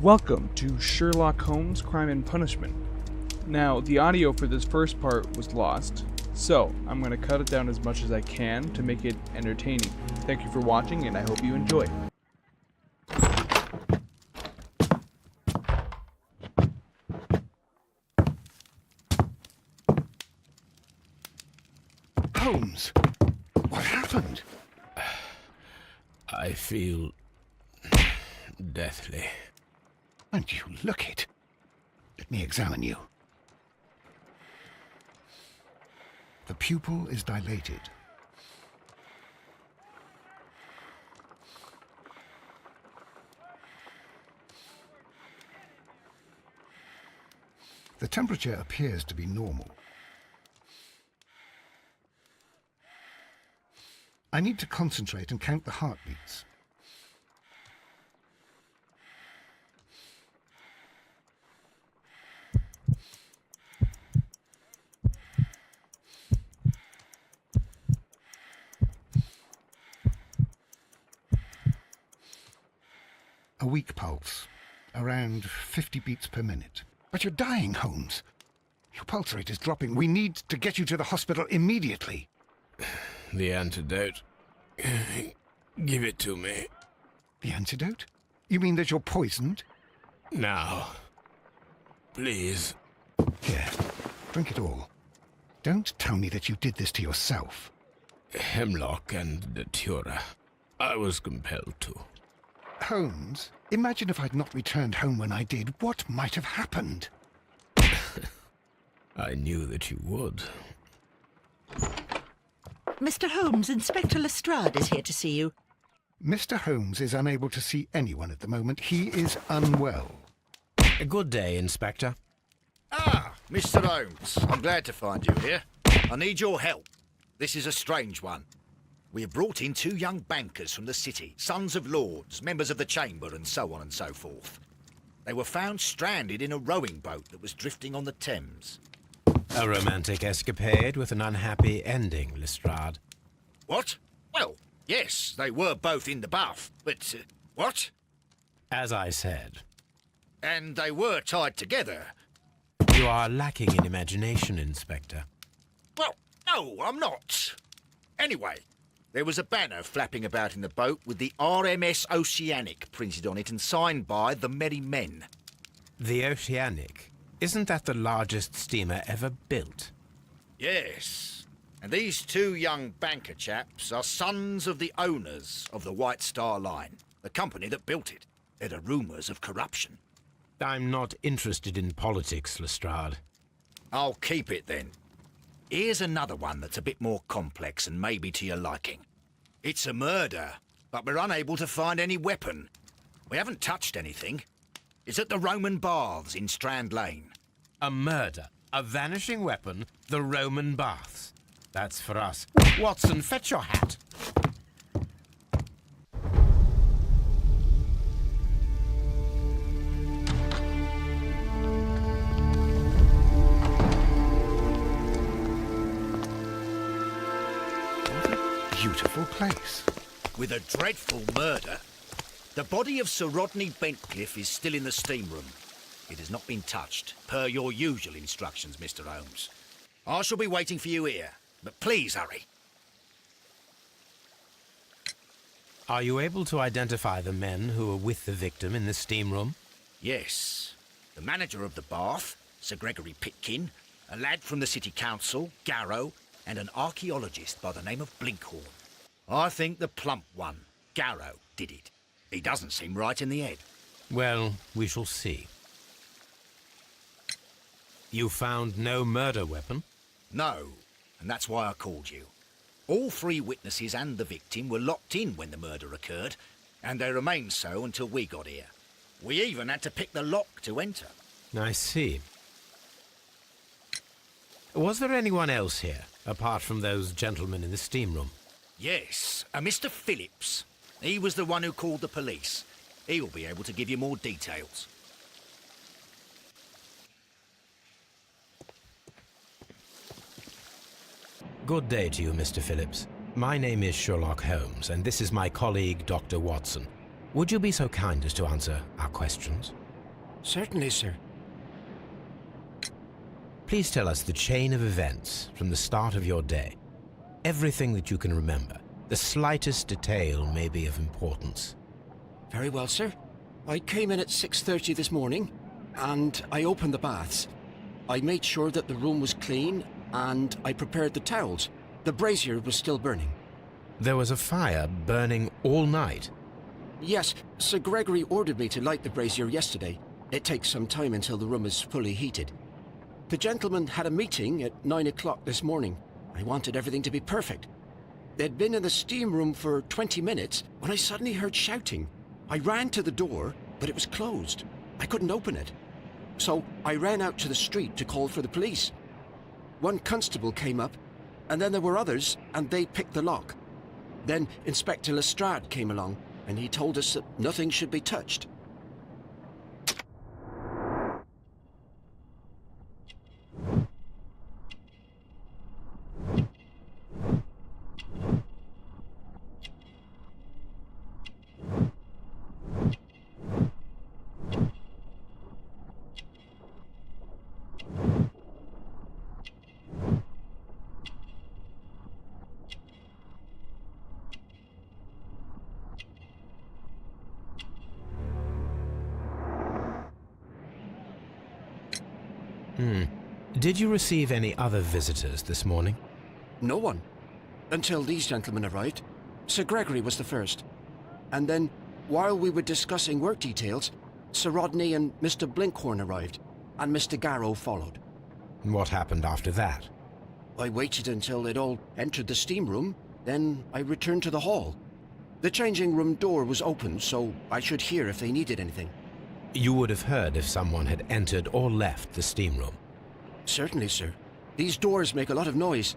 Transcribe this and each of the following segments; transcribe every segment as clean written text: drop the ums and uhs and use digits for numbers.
Welcome to Sherlock Holmes Crime and Punishment. Now, the audio for this first part was lost, so I'm going to cut it down as much as I can to make it entertaining. Thank you for watching, and I hope you enjoy. Holmes, what happened? I feel deathly. And you look it. Let me examine you. The pupil is dilated. The temperature appears to be normal. I need to concentrate and count the heartbeats. A weak pulse, around 50 beats per minute. But you're dying, Holmes. Your pulse rate is dropping. We need to get you to the hospital immediately. The antidote. Give it to me. The antidote? You mean that you're poisoned? Now. Please. Here, drink it all. Don't tell me that you did this to yourself. Hemlock and datura. I was compelled to. Holmes, imagine if I'd not returned home when I did. What might have happened? I knew that you would. Mr. Holmes, Inspector Lestrade is here to see you. Mr. Holmes is unable to see anyone at the moment. He is unwell. A good day, Inspector. Ah, Mr. Holmes. I'm glad to find you here. I need your help. This is a strange one. We have brought in two young bankers from the city, sons of lords, members of the chamber, and so on and so forth. They were found stranded in a rowing boat that was drifting on the Thames. A romantic escapade with an unhappy ending, Lestrade. What? Well, yes, they were both in the bath, but... what? As I said. And they were tied together. You are lacking in imagination, Inspector. Well, no, I'm not. Anyway, there was a banner flapping about in the boat with the RMS Oceanic printed on it and signed by the Merry Men. The Oceanic? Isn't that the largest steamer ever built? Yes. And these two young banker chaps are sons of the owners of the White Star Line, the company that built it. There are rumours of corruption. I'm not interested in politics, Lestrade. I'll keep it then. Here's another one that's a bit more complex and maybe to your liking. It's a murder, but we're unable to find any weapon. We haven't touched anything. It's at the Roman Baths in Strand Lane. A murder, a vanishing weapon, the Roman Baths. That's for us. Watson, fetch your hat. Beautiful place. With a dreadful murder. The body of Sir Rodney Bentcliffe is still in the steam room. It has not been touched, per your usual instructions, Mr. Holmes. I shall be waiting for you here, but please hurry. Are you able to identify the men who were with the victim in the steam room? Yes. The manager of the bath, Sir Gregory Pitkin, a lad from the City Council, Garrow, and an archaeologist by the name of Blinkhorn. I think the plump one, Garrow, did it. He doesn't seem right in the head. Well, we shall see. You found no murder weapon? No, and that's why I called you. All three witnesses and the victim were locked in when the murder occurred, and they remained so until we got here. We even had to pick the lock to enter. I see. Was there anyone else here, apart from those gentlemen in the steam room? Yes, a Mr. Phillips. He was the one who called the police. He'll be able to give you more details. Good day to you, Mr. Phillips. My name is Sherlock Holmes, and this is my colleague, Dr. Watson. Would you be so kind as to answer our questions? Certainly, sir. Please tell us the chain of events from the start of your day. Everything that you can remember. The slightest detail may be of importance. Very well, sir. I came in at 6:30 this morning, and I opened the baths. I made sure that the room was clean, and I prepared the towels. The brazier was still burning. There was a fire burning all night. Yes, Sir Gregory ordered me to light the brazier yesterday. It takes some time until the room is fully heated. The gentleman had a meeting at 9 o'clock this morning. I wanted everything to be perfect. They'd been in the steam room for 20 minutes when I suddenly heard shouting. I ran to the door, but it was closed. I couldn't open it. So I ran out to the street to call for the police. One constable came up, and then there were others, and they picked the lock. Then Inspector Lestrade came along, and he told us that nothing should be touched. Did you receive any other visitors this morning? No one. Until these gentlemen arrived. Sir Gregory was the first. And then, while we were discussing work details, Sir Rodney and Mr. Blinkhorn arrived, and Mr. Garrow followed. What happened after that? I waited until they'd all entered the steam room, then I returned to the hall. The changing room door was open, so I should hear if they needed anything. You would have heard if someone had entered or left the steam room. Certainly, sir. These doors make a lot of noise.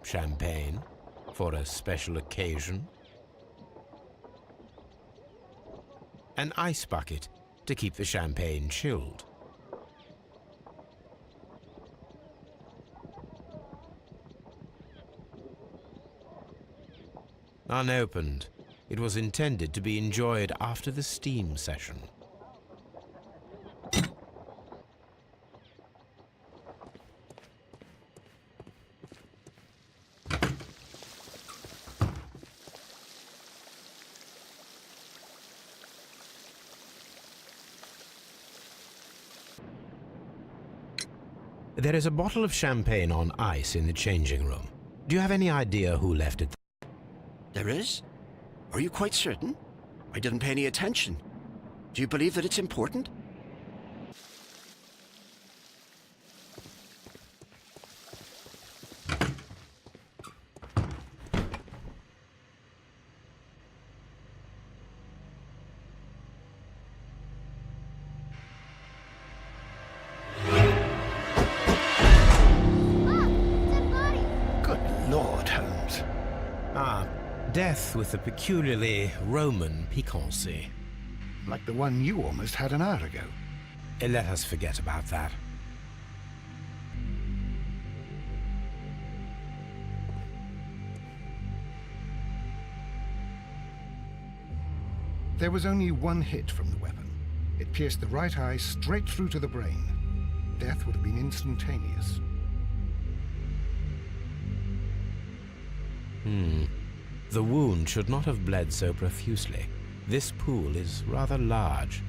Champagne for a special occasion. An ice bucket to keep the champagne chilled. Unopened, it was intended to be enjoyed after the steam session. There is a bottle of champagne on ice in the changing room. Do you have any idea who left it? There is? Are you quite certain? I didn't pay any attention. Do you believe that it's important? Good Lord, Holmes. Death with a peculiarly Roman piquancy. Like the one you almost had an hour ago. Let us forget about that. There was only one hit from the weapon. It pierced the right eye straight through to the brain. Death would have been instantaneous. The wound should not have bled so profusely. This pool is rather large.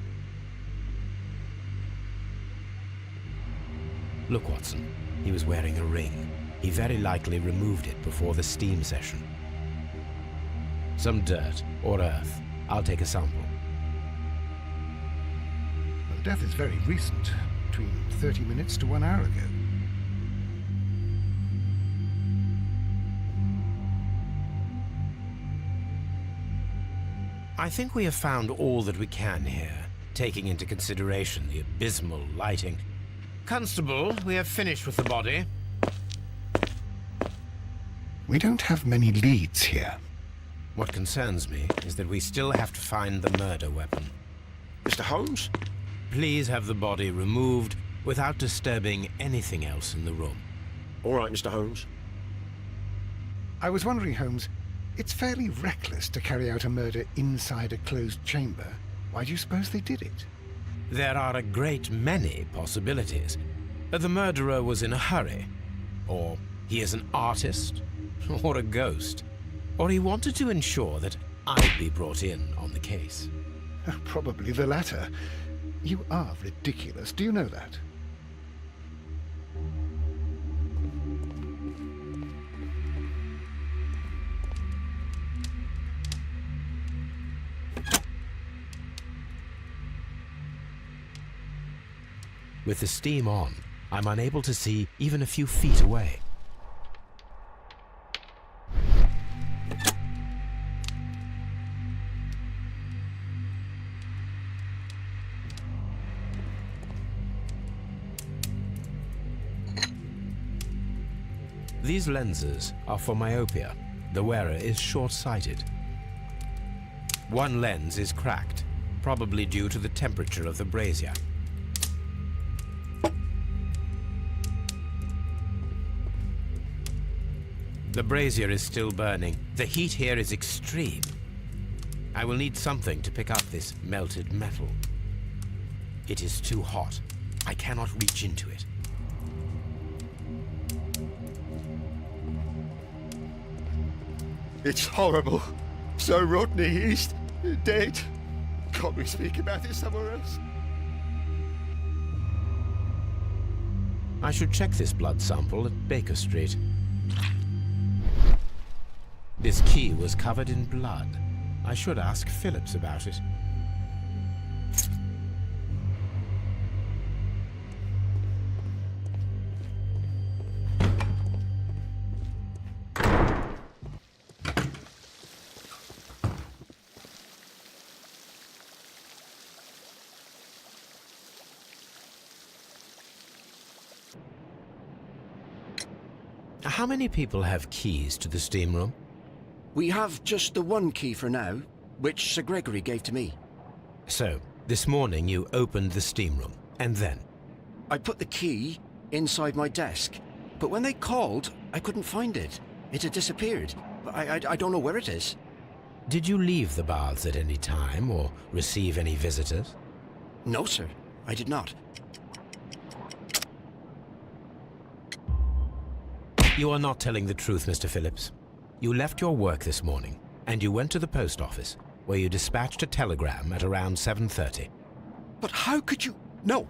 Look, Watson. He was wearing a ring. He very likely removed it before the steam session. Some dirt or earth. I'll take a sample. Well, death is very recent. Between 30 minutes to 1 hour ago. I think we have found all that we can here, taking into consideration the abysmal lighting. Constable, we have finished with the body. We don't have many leads here. What concerns me is that we still have to find the murder weapon. Mr. Holmes? Please have the body removed without disturbing anything else in the room. All right, Mr. Holmes. I was wondering, Holmes, it's fairly reckless to carry out a murder inside a closed chamber. Why do you suppose they did it? There are a great many possibilities. The murderer was in a hurry, or he is an artist, or a ghost, or he wanted to ensure that I'd be brought in on the case. Probably the latter. You are ridiculous. Do you know that? With the steam on, I'm unable to see even a few feet away. These lenses are for myopia. The wearer is short-sighted. One lens is cracked, probably due to the temperature of the brazier. The brazier is still burning. The heat here is extreme. I will need something to pick up this melted metal. It is too hot. I cannot reach into it. It's horrible. So Rodney, he's dead. Can't we speak about it somewhere else? I should check this blood sample at Baker Street. This key was covered in blood. I should ask Phillips about it. How many people have keys to the steam room? We have just the one key for now, which Sir Gregory gave to me. So, this morning you opened the steam room, and then? I put the key inside my desk, but when they called, I couldn't find it. It had disappeared. I don't know where it is. Did you leave the baths at any time, or receive any visitors? No, sir, I did not. You are not telling the truth, Mr. Phillips. You left your work this morning, and you went to the post office, where you dispatched a telegram at around 7:30. But how could you... No,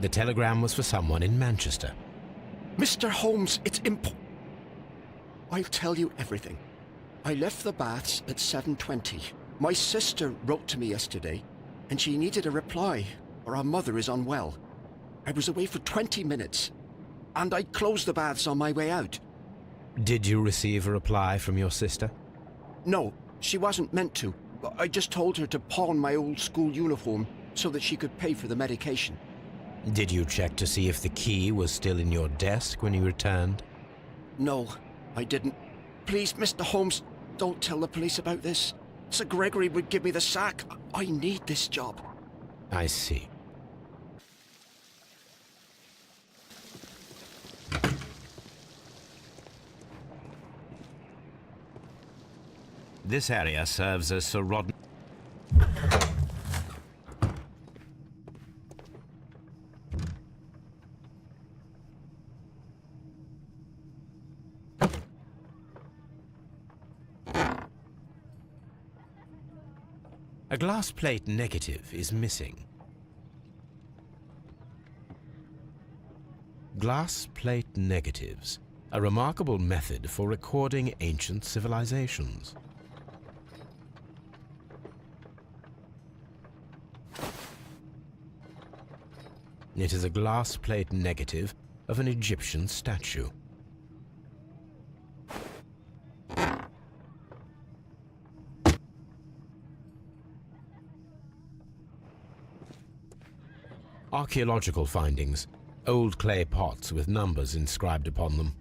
The telegram was for someone in Manchester. Mr. Holmes, it's I'll tell you everything. I left the baths at 7:20. My sister wrote to me yesterday, and she needed a reply, or our mother is unwell. I was away for 20 minutes, and I closed the baths on my way out. Did you receive a reply from your sister? No, she wasn't meant to. I just told her to pawn my old school uniform so that she could pay for the medication. Did you check to see if the key was still in your desk when you returned? No, I didn't. Please, Mr. Holmes, don't tell the police about this. Sir Gregory would give me the sack. I need this job. I see. This area serves as Sir Rodney. A glass plate negative is missing. Glass plate negatives, a remarkable method for recording ancient civilizations. It is a glass plate negative of an Egyptian statue. Archaeological findings, old clay pots with numbers inscribed upon them.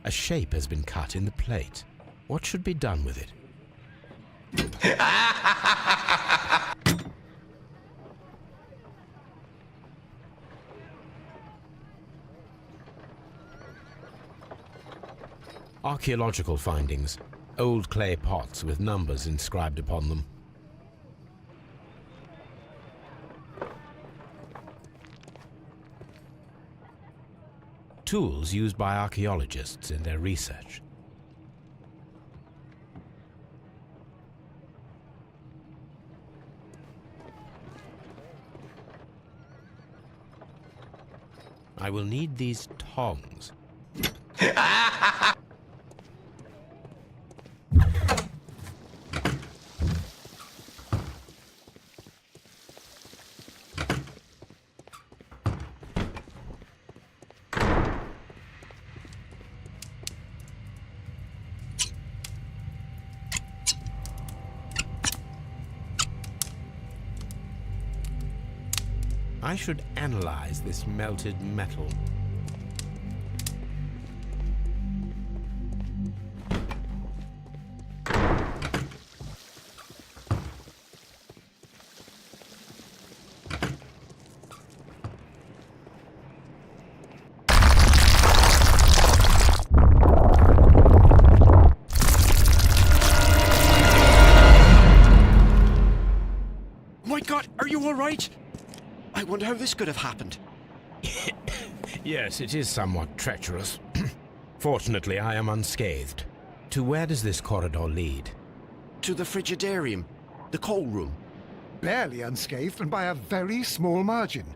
A shape has been cut in the plate. What should be done with it? Archaeological findings. Old clay pots with numbers inscribed upon them. Tools used by archaeologists in their research. I will need these tongs. I should analyze this melted metal. My God, are you all right? I wonder how this could have happened. Yes, it is somewhat treacherous. Fortunately, I am unscathed. To where does this corridor lead? To the frigidarium, the coal room. Barely unscathed and by a very small margin.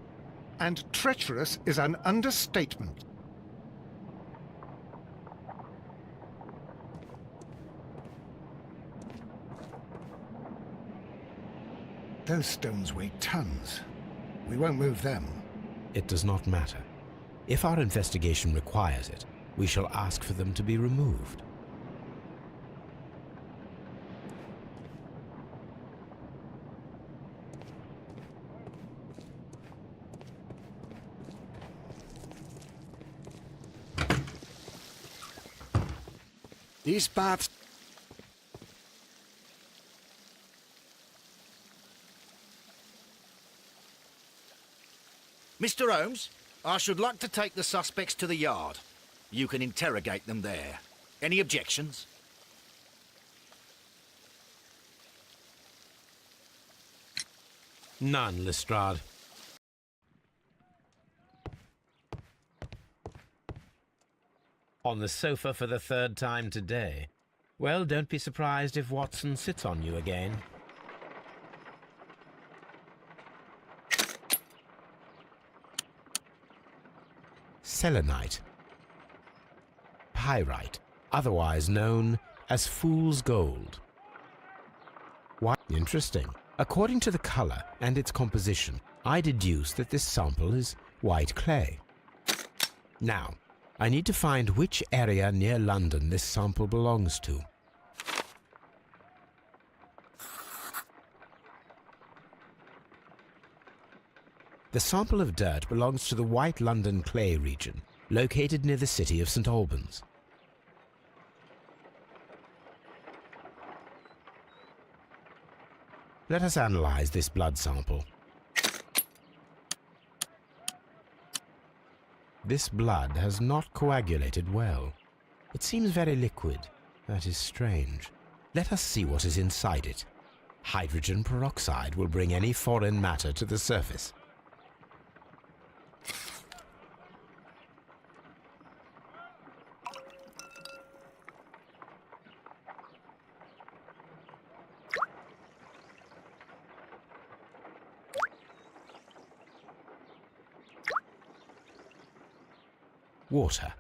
And treacherous is an understatement. Those stones weigh tons. We won't move them. It does not matter. If our investigation requires it, we shall ask for them to be removed. These baths... Mr. Holmes, I should like to take the suspects to the yard. You can interrogate them there. Any objections? None, Lestrade. On the sofa for the third time today. Well, don't be surprised if Watson sits on you again. Selenite. Pyrite, otherwise known as fool's gold. Why? Interesting. According to the color and its composition, I deduce that this sample is white clay. Now, I need to find which area near London this sample belongs to. The sample of dirt belongs to the White London clay region, located near the city of St. Albans. Let us analyze this blood sample. This blood has not coagulated well. It seems very liquid. That is strange. Let us see what is inside it. Hydrogen peroxide will bring any foreign matter to the surface. Water.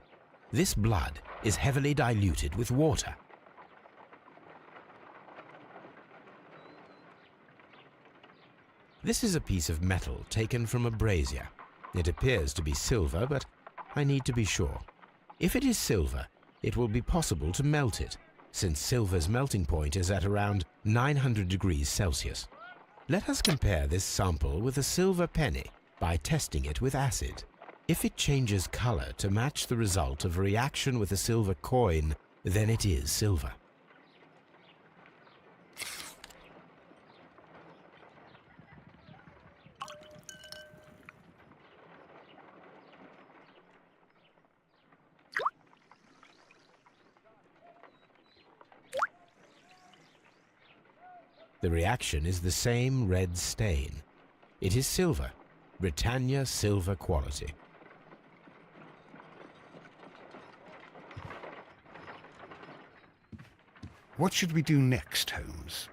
This blood is heavily diluted with water. This is a piece of metal taken from a brazier. It appears to be silver, but I need to be sure. If it is silver, it will be possible to melt it, since silver's melting point is at around 900 degrees Celsius. Let us compare this sample with a silver penny by testing it with acid. If it changes color to match the result of a reaction with a silver coin, then it is silver. The reaction is the same red stain. It is silver, Britannia silver quality. What should we do next, Holmes?